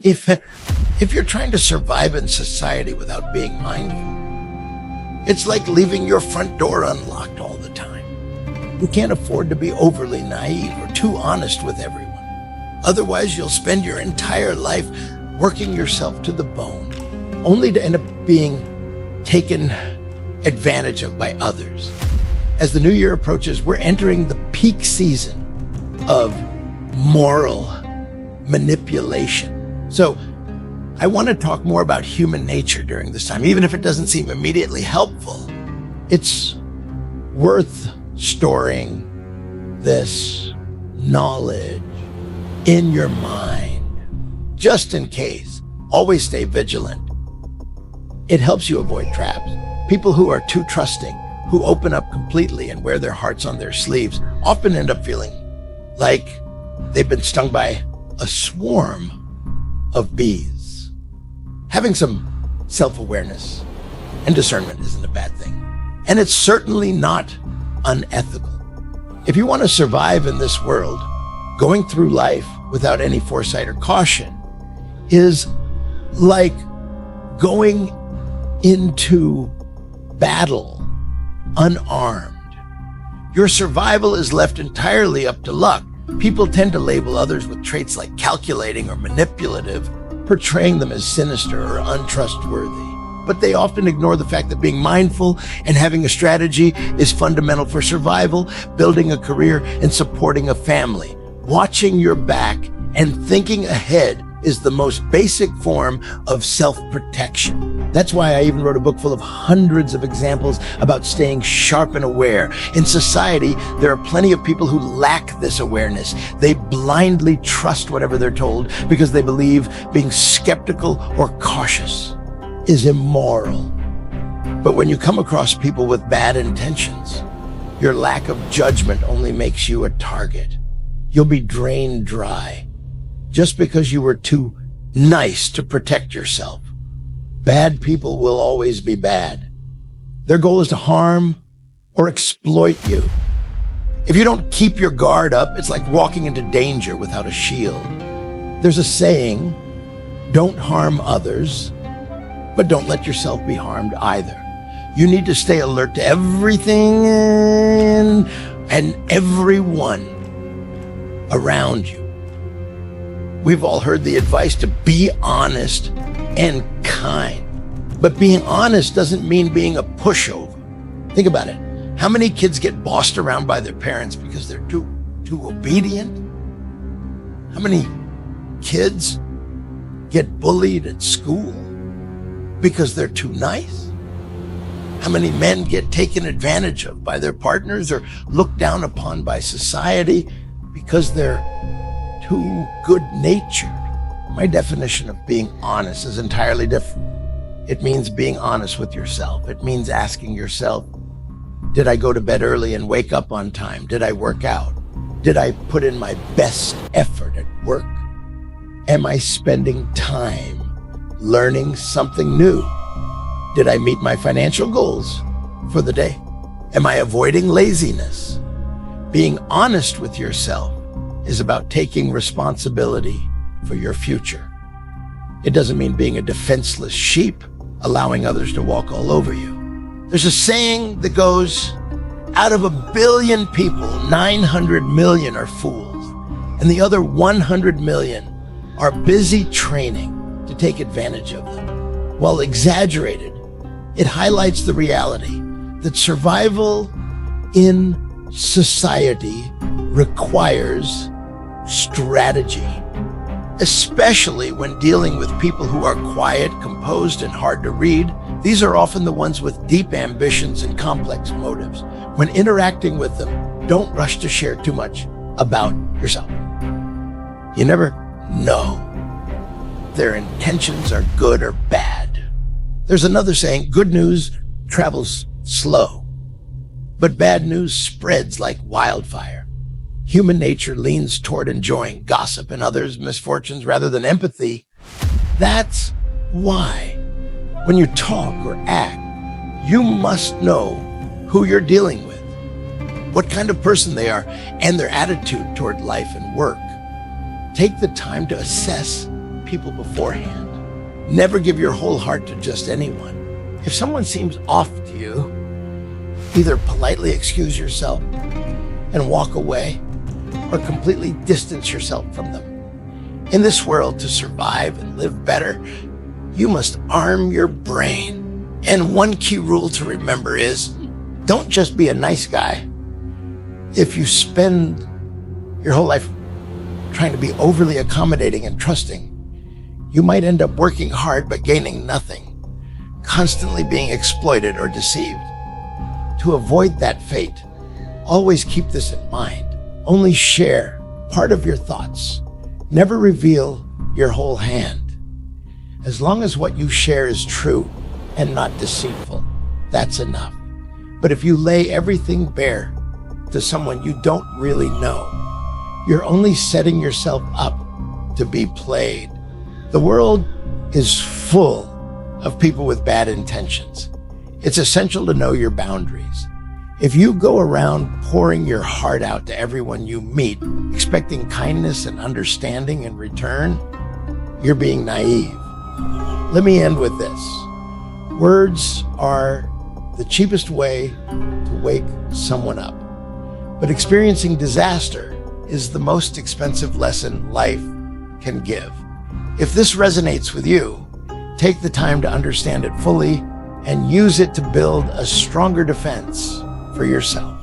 If, if you're trying to survive in society without being mindful, it's like leaving your front door unlocked all the time. You can't afford to be overly naive or too honest with everyone. Otherwise, you'll spend your entire life working yourself to the bone, only to end up being taken advantage of by others. As the new year approaches, we're entering the peak season of moral manipulation. So I want to talk more about human nature during this time, even if it doesn't seem immediately helpful. It's worth storing this knowledge in your mind, just in case. Always stay vigilant. It helps you avoid traps. People who are too trusting, who open up completely and wear their hearts on their sleeves, often end up feeling like they've been stung by a swarm of bees. Having some self-awareness and discernment isn't a bad thing. And it's certainly not unethical. If you want to survive in this world, going through life without any foresight or caution is like going into battle unarmed. Your survival is left entirely up to luck. People tend to label others with traits like calculating or manipulative, portraying them as sinister or untrustworthy. But they often ignore the fact that being mindful and having a strategy is fundamental for survival, building a career, and supporting a family. Watching your back and thinking ahead is the most basic form of self-protection. That's why I even wrote a book full of hundreds of examples about staying sharp and aware. In society, there are plenty of people who lack this awareness. They blindly trust whatever they're told because they believe being skeptical or cautious is immoral. But when you come across people with bad intentions, your lack of judgment only makes you a target. You'll be drained dry just because you were too nice to protect yourself. Bad people will always be bad. Their goal is to harm or exploit you. If you don't keep your guard up, it's like walking into danger without a shield. There's a saying, don't harm others, but don't let yourself be harmed either. You need to stay alert to everything and everyone around you. We've all heard the advice to be honest and kind. But being honest doesn't mean being a pushover. Think about it. How many kids get bossed around by their parents because they're too obedient? How many kids get bullied at school because they're too nice? How many men get taken advantage of by their partners or looked down upon by society because they're too good-natured? My definition of being honest is entirely different. It means being honest with yourself. It means asking yourself, did I go to bed early and wake up on time? Did I work out? Did I put in my best effort at work? Am I spending time learning something new? Did I meet my financial goals for the day? Am I avoiding laziness? Being honest with yourself is about taking responsibility for your future. It doesn't mean being a defenseless sheep, allowing others to walk all over you. There's a saying that goes, out of 1 billion people, 900 million are fools, and the other 100 million are busy training to take advantage of them. While exaggerated, it highlights the reality that survival in society requires strategy, especially when dealing with people who are quiet, composed, and hard to read. These are often the ones with deep ambitions and complex motives. When interacting with them, don't rush to share too much about yourself. You never know if their intentions are good or bad. There's another saying, good news travels slow, but bad news spreads like wildfire. Human nature leans toward enjoying gossip and others' misfortunes rather than empathy. That's why when you talk or act, you must know who you're dealing with, what kind of person they are, and their attitude toward life and work. Take the time to assess people beforehand. Never give your whole heart to just anyone. If someone seems off to you, either politely excuse yourself and walk away, or completely distance yourself from them. In this world, to survive and live better, you must arm your brain. And one key rule to remember is, don't just be a nice guy. If you spend your whole life trying to be overly accommodating and trusting, you might end up working hard but gaining nothing, constantly being exploited or deceived. To avoid that fate, always keep this in mind. Only share part of your thoughts. Never reveal your whole hand. As long as what you share is true and not deceitful, that's enough. But if you lay everything bare to someone you don't really know, you're only setting yourself up to be played. The world is full of people with bad intentions. It's essential to know your boundaries. If you go around pouring your heart out to everyone you meet, expecting kindness and understanding in return, you're being naive. Let me end with this. Words are the cheapest way to wake someone up. But experiencing disaster is the most expensive lesson life can give. If this resonates with you, take the time to understand it fully and use it to build a stronger defense for yourself.